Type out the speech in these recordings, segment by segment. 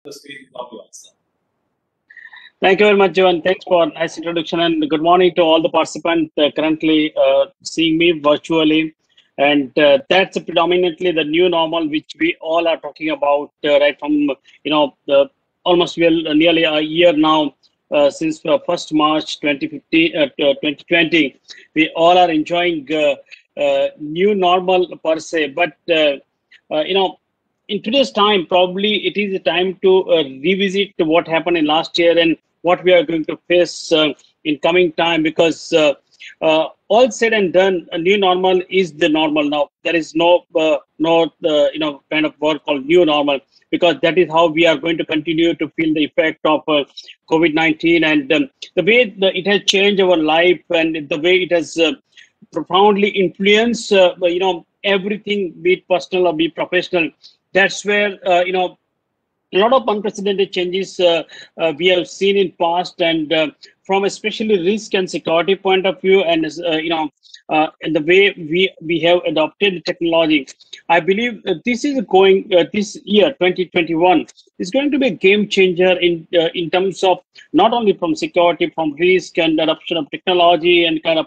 the stage now to answer. Thank you very much, Johan. Thanks for a nice introduction and good morning to all the participants currently seeing me virtually. And that's predominantly the new normal, which we all are talking about right from, almost nearly a year now since 1st March 2020. We all are enjoying new normal per se. But, uh, you know, in today's time, probably it is a time to revisit what happened in last year and what we are going to face in coming time because all said and done, a new normal is the normal now. There is no kind of word called new normal because that is how we are going to continue to feel the effect of COVID-19 and the way it has changed our life and the way it has profoundly influenced everything, be it personal or be it professional. That's where a lot of unprecedented changes we have seen in past and from especially risk and security point of view and the way we have adopted technology. I believe this is going this year 2021 is going to be a game changer in terms of not only from security, from risk and adoption of technology and kind of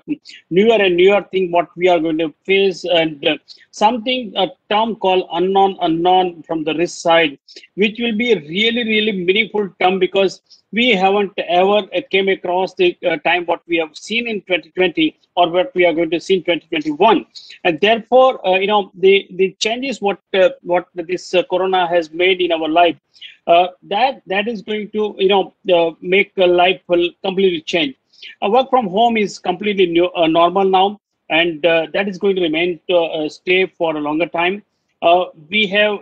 newer and newer thing what we are going to face and something a term called unknown from the risk side, which will be a really meaningful term because we haven't ever came across the time what we have seen in 2020 or what we are going to see in 2021, and therefore the changes what this corona has made in our life, that is going to make life will completely change. Work from home is completely normal now, and that is going to remain to stay for a longer time. We have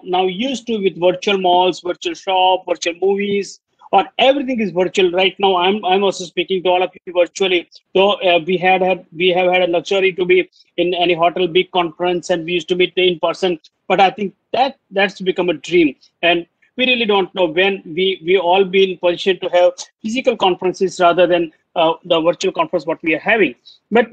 now used to with virtual malls, virtual shop, virtual movies, or everything is virtual right now. I'm also speaking to all of you virtually. So we have had a luxury to be in any hotel big conference, and we used to meet in person. But I think that's become a dream, and we really don't know when we all be in position to have physical conferences rather than the virtual conference what we are having. But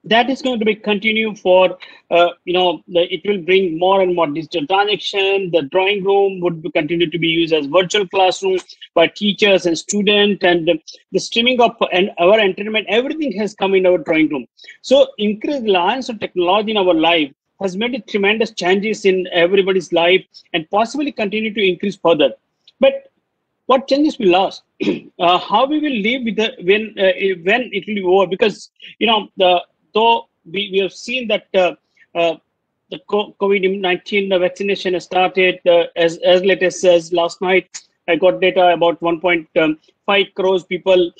that is going to be continue for it will bring more and more digital transaction. The drawing room would continue to be used as virtual classroom by teachers and students, and the streaming of and our entertainment, everything has come in our drawing room. So increased reliance on technology in our life has made it tremendous changes in everybody's life and possibly continue to increase further. But what changes will last? How we will live with the when it will be over? Because the though we have seen that the COVID-19 vaccination has started as late as last night. I got data about 1.5 crores people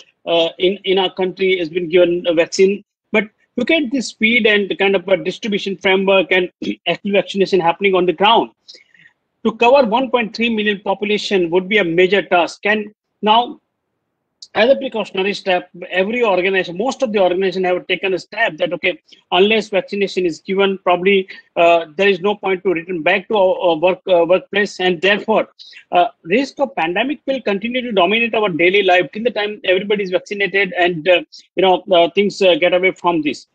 in our country has been given a vaccine. But look at the speed and the kind of a distribution framework and active vaccination happening on the ground. To cover 1.3 million population would be a major task. And now, as a precautionary step, every organization, most of the organization have taken a step that, okay, unless vaccination is given, probably there is no point to return back to our workplace. And therefore, risk of pandemic will continue to dominate our daily life till the time everybody is vaccinated and, things get away from this.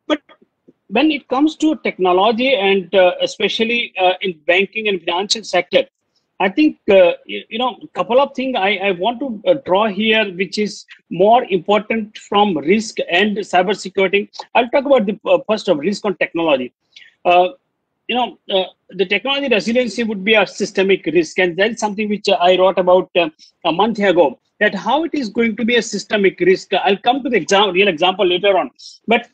But when it comes to technology and especially in banking and financial sector, I think a couple of things I want to draw here, which is more important from risk and cybersecurity. I'll talk about the first of risk on technology. Uh, the technology resiliency would be a systemic risk, and that's something which I wrote about a month ago. That how it is going to be a systemic risk. I'll come to the real example later on, but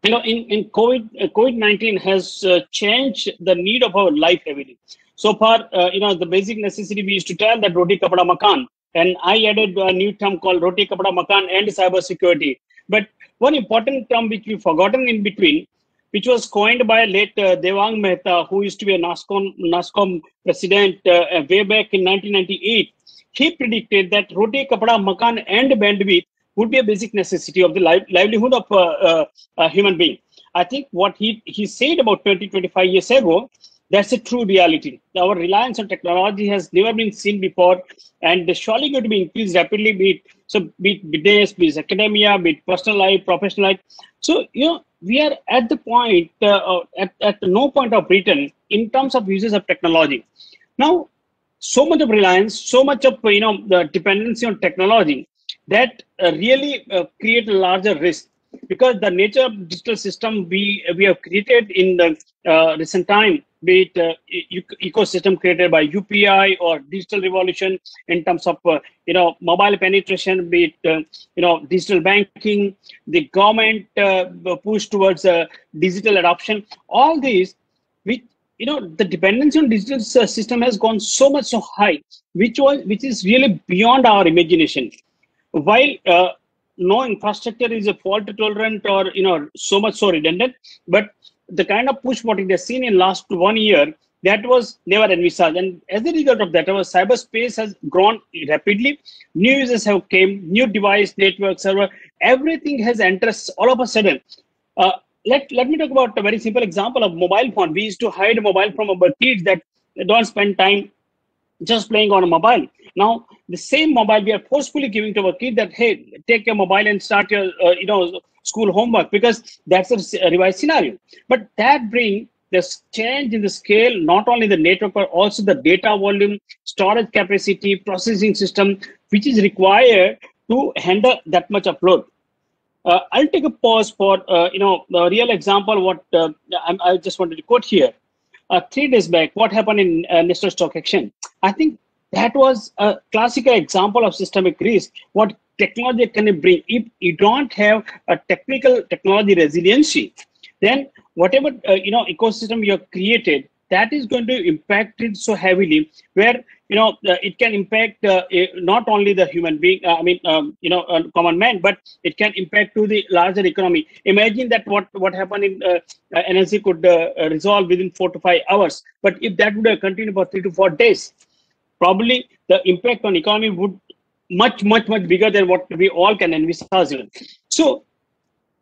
in COVID-19 has changed the need of our life heavily. So far, the basic necessity we used to tell that roti kapda makan, and I added a new term called roti kapda makan and cyber security. But one important term which we've forgotten in between, which was coined by late Devang Mehta, who used to be a NASCOM president way back in 1998. He predicted that roti kapda makan and bandwidth would be a basic necessity of the livelihood of a human being. I think what he said about 25 years ago, that's a true reality. Our reliance on technology has never been seen before, and surely going to be increased rapidly, be it business, be it academia, be it personal life, professional life. So, we are at the point, at no point of return in terms of uses of technology. Now, so much of reliance, so much of the dependency on technology that really create a larger risk, because the nature of digital system we have created in the recent time, be it ecosystem created by UPI or digital revolution in terms of mobile penetration, be it digital banking, the government push towards digital adoption, all these, which the dependency on digital system has gone so much so high, which is really beyond our imagination. While no infrastructure is a fault tolerant or so much so redundant, but the kind of push what it has seen in last 1 year, that was never envisaged, and as a result of that, our cyberspace has grown rapidly. New users have came, new device, network, server, everything has entered all of a sudden. uh, let me talk about a very simple example of mobile phone. We used to hide mobile from our kids, that they don't spend time just playing on a mobile. Now, the same mobile we are forcefully giving to our kid, that hey, take your mobile and start your school homework, because that's a revised scenario. But that bring this change in the scale, not only the network but also the data volume, storage capacity, processing system, which is required to handle that much upload. I'll take a pause for the real example. What I just wanted to quote here. 3 days back, what happened in National Stock Exchange? I think that was a classical example of systemic risk. What technology can it bring? If you don't have a technical technology resiliency, then whatever ecosystem you have created, that is going to impact it so heavily, where it can impact not only the human being, common man, but it can impact to the larger economy. Imagine that what happened in NLC could resolve within 4 to 5 hours, but if that would have continued for 3 to 4 days, probably the impact on economy would much bigger than what we all can envisage. So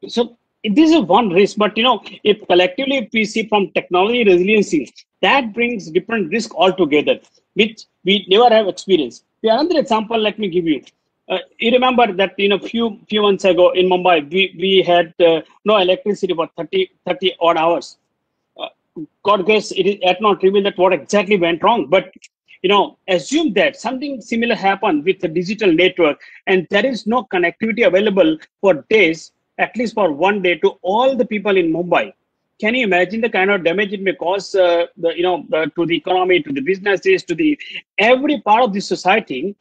so this is one risk, but if collectively if we see from technology resiliency, that brings different risk altogether, which we never have experienced. The another example, let me give you. You remember that few months ago in Mumbai, we had no electricity for 30 odd hours. Uh, God grace, it is yet not revealed that what exactly went wrong, but assume that something similar happened with the digital network, and there is no connectivity available for days, at least for 1 day, to all the people in Mumbai. Can you imagine the kind of damage it may cause to the economy, to the businesses, to the every part of the society?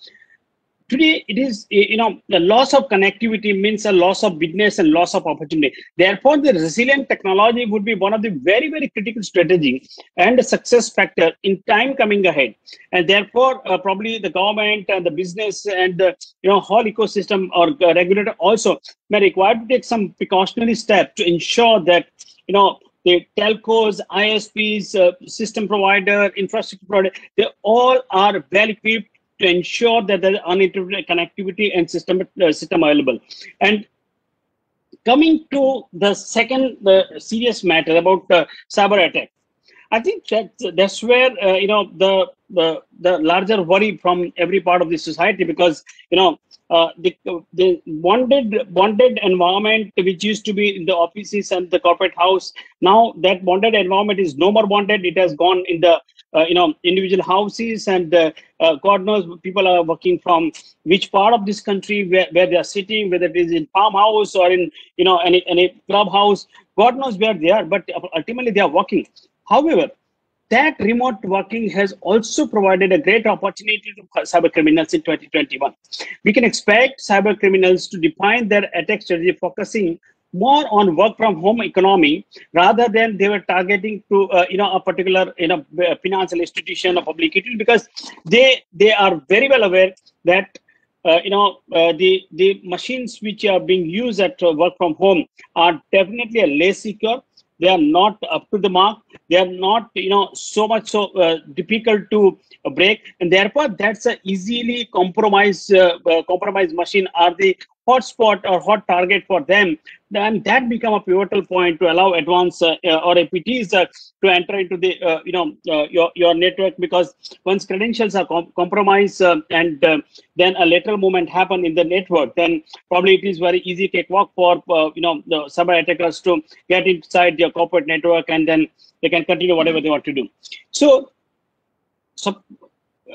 Today it is the loss of connectivity means a loss of business and loss of opportunity. Therefore, the resilient technology would be one of the very critical strategies and a success factor in time coming ahead. And therefore, probably the government and the business and the whole ecosystem or regulator also may require to take some precautionary steps to ensure that the telcos, ISPs, system provider, infrastructure provider, they all are well equipped to ensure that there is uninterrupted connectivity and system available. And coming to the second serious matter about cyber attack, I think that's where the larger worry from every part of the society, because the bonded environment which used to be in the offices and the corporate house, now that bonded environment is no more bonded. It has gone in the individual houses, and God knows people are working from which part of this country, where they are sitting, whether it is in farmhouse or in any clubhouse. God knows where they are, but ultimately they are working. However, that remote working has also provided a great opportunity to cyber criminals in 2021. We can expect cyber criminals to define their attack strategy focusing more on work from home economy, rather than they were targeting to a particular financial institution or public utility, because they are very well aware that the machines which are being used at work from home are definitely less secure. They are not up to the mark. They are not so much so difficult to break, and therefore that's a easily compromised machine are the hotspot or hot target for them. Then that become a pivotal point to allow advanced or APTs to enter into the your network, because once credentials are compromised and then a lateral movement happen in the network, then probably it is very easy cakewalk for the cyber attackers to get inside your corporate network, and then they can continue whatever they want to do. So So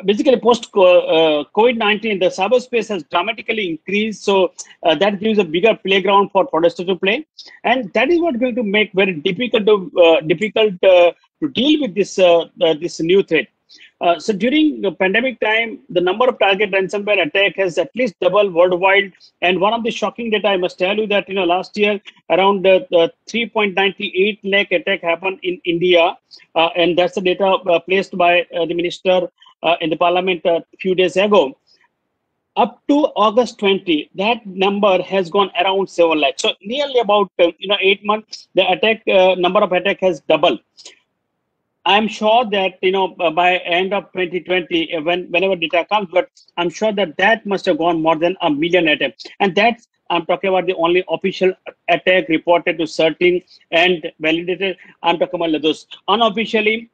basically post COVID-19, the cyberspace has dramatically increased. So that gives a bigger playground for fraudsters to play, and that is what is going to make very difficult to deal with this new threat. So during the pandemic time, the number of target ransomware attack has at least doubled worldwide. And one of the shocking data, I must tell you that last year around 3.98 lakh attack happened in India, and that's the data placed by the minister in the parliament a few days ago. Up to August 20, that number has gone around 7 lakhs. So nearly about 8 months, the attack number of attack has doubled. I'm sure that by end of 2020, whenever data comes, but I'm sure that that must have gone more than a million attempts, and that's I'm talking about the only official attack reported to certain and validated. I'm talking about those unofficially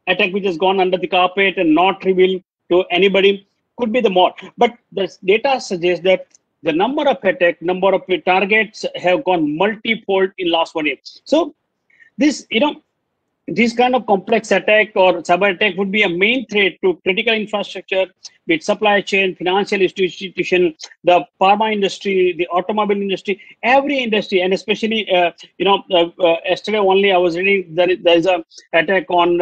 attack which has gone under the carpet and not revealed to anybody could be the more. But the data suggests that the number of attack, number of targets have gone multi-fold in last 1 year. So this this kind of complex attack or cyber attack would be a main threat to critical infrastructure, be it supply chain, financial institution, the pharma industry, the automobile industry, every industry, and especially, yesterday only I was reading there is a attack on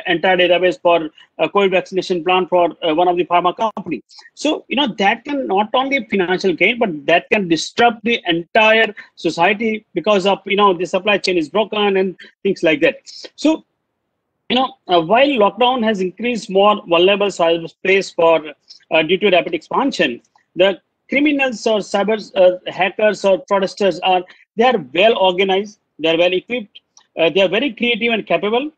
entire database for COVID vaccination plan for one of the pharma company. So, that can not only financial gain, but that can disrupt the entire society because of, the supply chain is broken and things like that. So, while lockdown has increased more vulnerable cyberspace for due to rapid expansion, the criminals or cyber hackers or fraudsters they are well organized, they are well equipped, they are very creative and capable.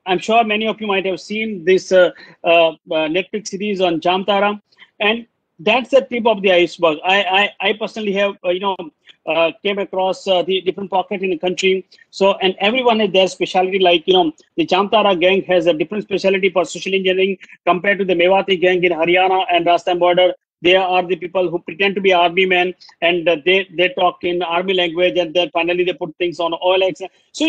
I'm sure many of you might have seen this Netflix series on Jamtara, and that's the tip of the iceberg. I personally have came across the different pocket in the country. So, and everyone has their specialty. Like the Jamtara gang has a different specialty for social engineering compared to the Mewati gang in Haryana and Rajasthan border. They are the people who pretend to be army men, and they talk in army language, and then finally they put things on OLX. So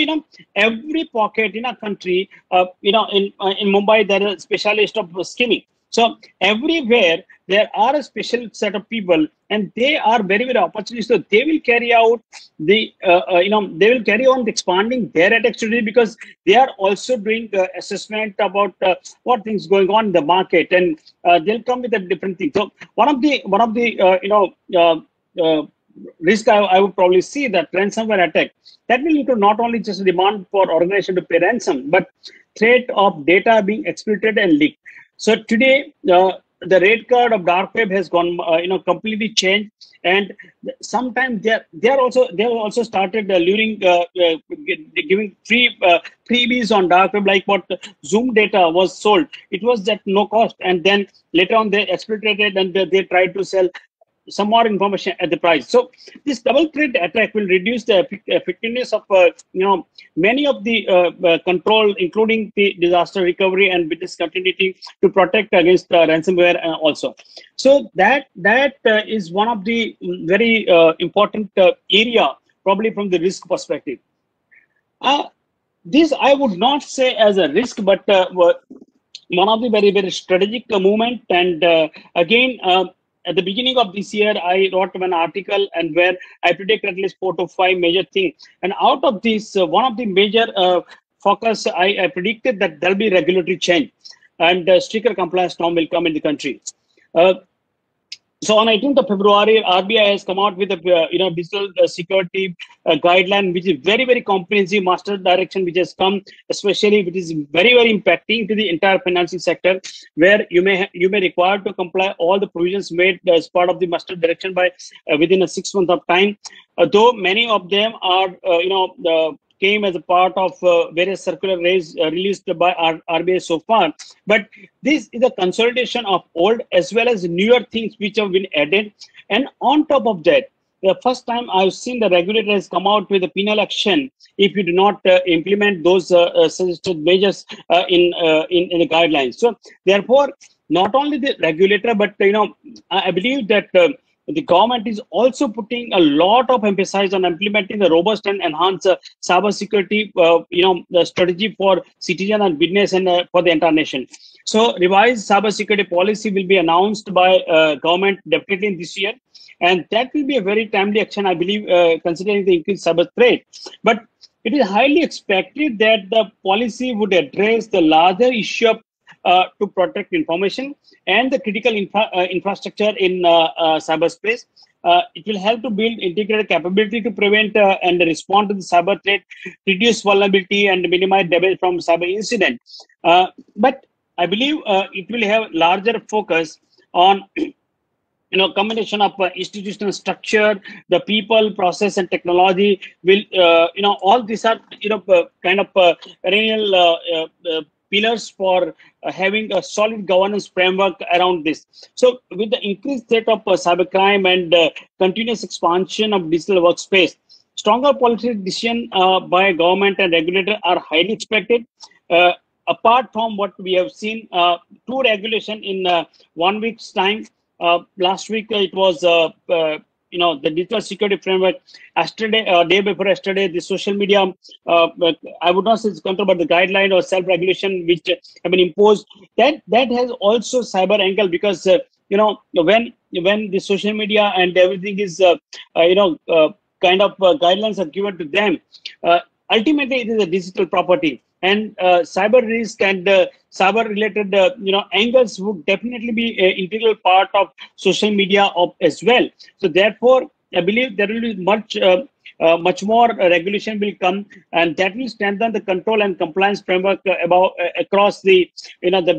every pocket in a country, in Mumbai there is a specialist of skimming. So everywhere there are a special set of people, and they are very, very opportunistic. So they will carry out the, they will carry on expanding their attack strategy because they are also doing assessment about what things going on in the market, and they'll come with a different thing. So one of the risk I would probably see that ransomware attack that will include not only just demand for organization to pay ransom, but threat of data being exploited and leaked. So today, the rate card of dark web has gone, completely changed, and sometimes they have also started luring, giving free freebies on dark web, like what Zoom data was sold. It was at no cost, and then later on they exploited it and they tried to sell some more information at the price. So this double threat attack will reduce the effectiveness of many of the control, including the disaster recovery and business continuity, to protect against ransomware also. So that is one of the very important area, probably from the risk perspective. This I would not say as a risk, but one of the very, very strategic movement. And again, at the beginning of this year, I wrote an article and where I predict at least 4 to 5 major things. And out of this, one of the major focus, I predicted that there'll be regulatory change and stricter compliance norm will come in the country. So on 18th of February, RBI has come out with a digital security guideline, which is very, very comprehensive master direction, which has come, especially which is very, very impacting to the entire financing sector, where you may require to comply all the provisions made as part of the master direction by within a 6 month of time. Though many of them are came as a part of various circular released by RBI so far. But this is a consolidation of old as well as newer things which have been added. And on top of that, the first time I've seen the regulator has come out with a penal action if you do not implement those suggested measures in the guidelines. So therefore, not only the regulator, but I believe that the government is also putting a lot of emphasis on implementing the robust and enhanced cyber security, the strategy for citizen and business and for the entire nation. So revised cybersecurity policy will be announced by government definitely in this year, and that will be a very timely action, I believe, considering the increased cyber threat. But it is highly expected that the policy would address the larger issue of to protect information and the critical infrastructure in cyberspace. It will help to build integrated capability to prevent and respond to the cyber threat, reduce vulnerability, and minimize damage from cyber incident. But I believe it will have larger focus on combination of institutional structure, the people, process, and technology will all these are kind of perennial pillars for having a solid governance framework around this. So with the increased threat of cybercrime and continuous expansion of digital workspace, stronger policy decision by government and regulator are highly expected. Apart from what we have seen, two regulation in 1 week's time. Last week it was the digital security framework. Yesterday, day before yesterday, the social media. I would not say it's control, but the guideline or self-regulation which have been imposed. That has also cyber angle, because when the social media and everything is kind of guidelines are given to them. Ultimately, it is a digital property, and cyber risk and cyber related angles would definitely be an integral part of social media as well. So therefore I believe there will be much more regulation will come, and that will strengthen the control and compliance framework across the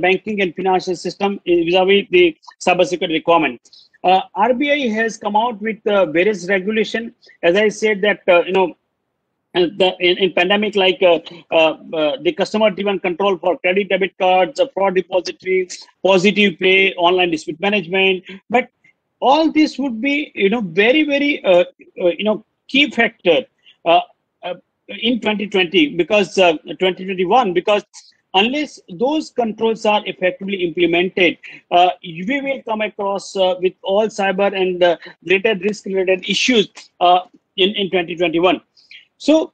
banking and financial system vis-a-vis the cybersecurity requirement. RBI has come out with various regulation, as I said, that and in pandemic, like the customer-driven control for credit, debit cards, fraud depository, positive pay, online dispute management. But all this would be, very, very, key factor uh, in 2020, because 2021, because unless those controls are effectively implemented, we will come across with all cyber and related risk-related issues in 2021. So,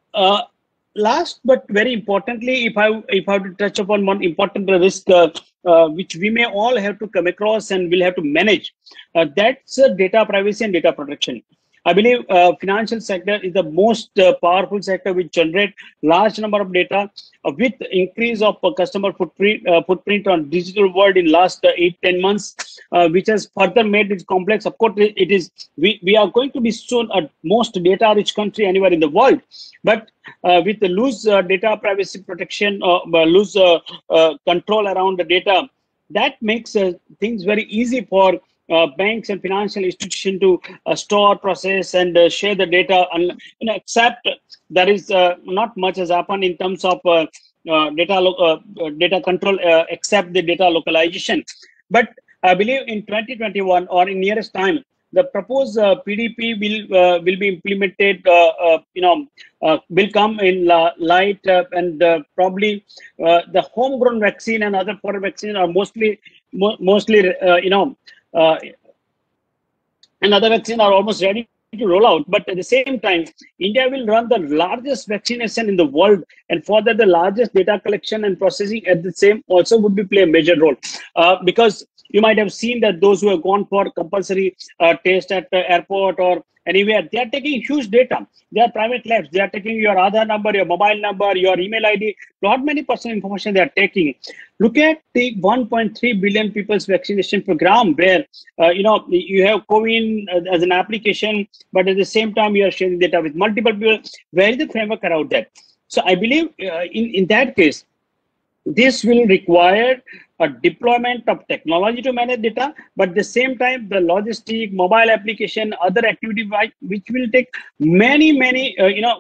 last but very importantly, if I have to touch upon one important risk which we may all have to come across and will have to manage, that's data privacy and data protection. I believe financial sector is the most powerful sector which generate large number of data. With increase of customer footprint on digital world in last 8-10 months, which has further made it complex. Of course, it is we are going to be soon a most data rich country anywhere in the world, but with the loose data privacy protection, loose control around the data, that makes things very easy for banks and financial institutions to store, process, and share the data. And except there is not much has happened in terms of data control, except the data localization. But I believe in 2021 or in nearest time, the proposed PDP will be implemented. Will come in light, and probably the homegrown vaccine and other foreign vaccines are mostly and other vaccines are almost ready to roll out. But at the same time, India will run the largest vaccination in the world, and for that, the largest data collection and processing at the same also would be play a major role, because you might have seen that those who have gone for compulsory test at the airport or anywhere, they are taking huge data. They are private labs. They are taking your Aadhaar number, your mobile number, your email ID, not many personal information they are taking. Look at the 1.3 billion people's vaccination program, where you have COVID as an application, but at the same time you are sharing data with multiple people. Where is the framework around that? So I believe in that case, this will require a deployment of technology to manage data, but at the same time, the logistic, mobile application, other activity which will take many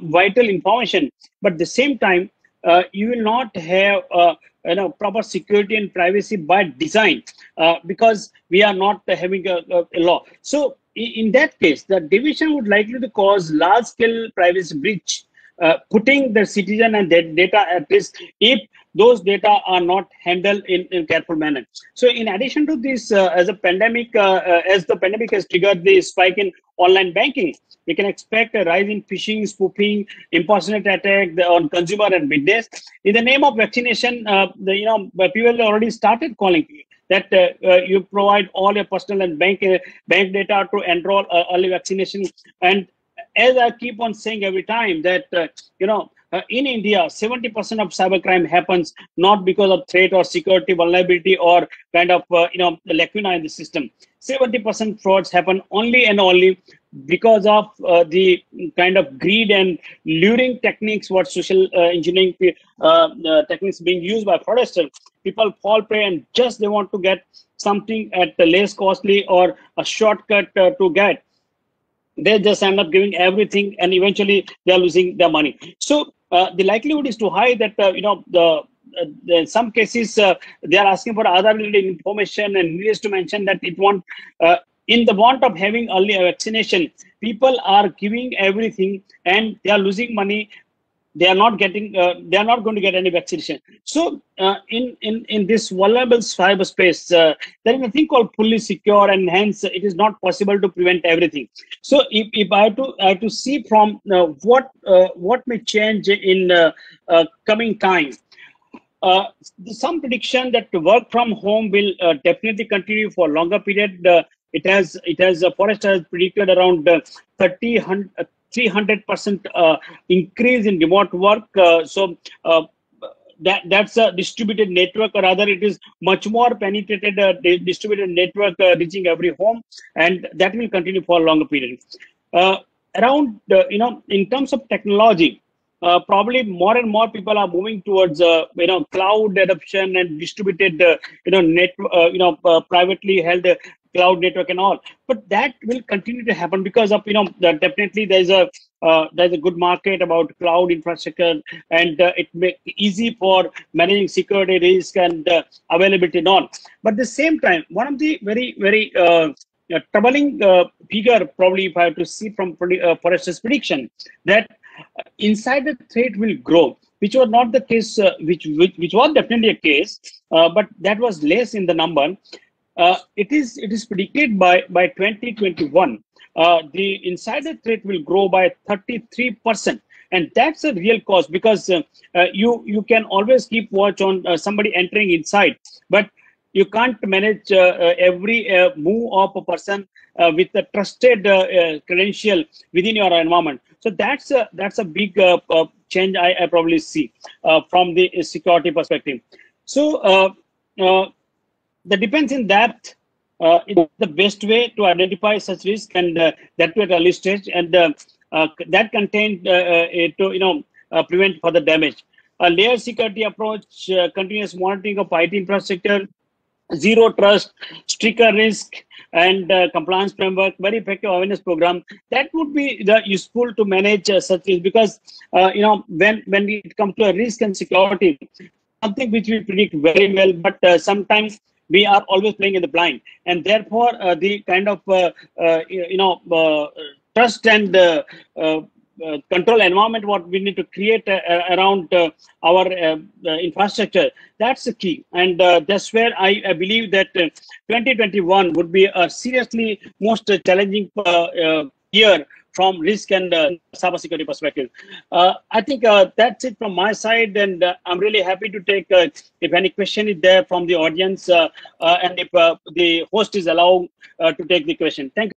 vital information. But at the same time, you will not have proper security and privacy by design, because we are not having a law. So in that case, the division would likely to cause large-scale privacy breach, putting the citizen and their data at risk if those data are not handled in careful manner. So in addition to this, as the pandemic has triggered the spike in online banking, we can expect a rise in phishing, spoofing, impersonate attack on consumer and business. In the name of vaccination, people have already started calling that you provide all your personal and bank data to enroll early vaccination. And as I keep on saying every time that in India, 70% of cybercrime happens not because of threat or security vulnerability or kind of lacuna in the system. 70% frauds happen only and only because of the kind of greed and luring techniques, what social engineering techniques being used by fraudsters. People fall prey and just they want to get something at the less costly or a shortcut to get. They just end up giving everything and eventually they're losing their money. So the likelihood is too high that in some cases they are asking for other related information, and needless to mention that it won't in the want of having early vaccination, people are giving everything and they are losing money. They are not getting they are not going to get any vaccination. So in this vulnerable cyberspace, there is a thing called fully secure, and hence it is not possible to prevent everything. So if I have to see from what may change in coming time. Some prediction that work from home will definitely continue for longer period. Forest has predicted around 300% increase in remote work. That's a distributed network, or rather it is much more penetrated distributed network reaching every home, and that will continue for a longer period. In terms of technology, probably more and more people are moving towards cloud adoption and distributed privately held cloud network and all. But that will continue to happen because of definitely there's a good market about cloud infrastructure, and it makes it easy for managing security risk and availability and all. But at the same time, one of the very troubling figure, probably if I have to see from Forrester's prediction, that insider threat will grow, which was not the case, which was definitely a case, but that was less in the number. It is predicted by 2021, the insider threat will grow by 33%, and that's a real cost, because you can always keep watch on somebody entering inside, but you can't manage every move of a person with a trusted credential within your environment. So that's a big change I probably see from the security perspective. So the defense in depth is the best way to identify such risk, and that to at early stage, and that contained to prevent further damage. A layered security approach, continuous monitoring of IT infrastructure, zero trust, stricter risk, and compliance framework, very effective awareness program, that would be useful to manage such risk, because when it comes to a risk and security, something which we predict very well, but sometimes we are always playing in the blind, and therefore the kind of trust and control environment what we need to create around our infrastructure, that's the key. And that's where I believe that 2021 would be a seriously most challenging year from risk and cybersecurity perspective. I think that's it from my side, and I'm really happy to take if any question is there from the audience, and if the host is allowed to take the question. Thank you.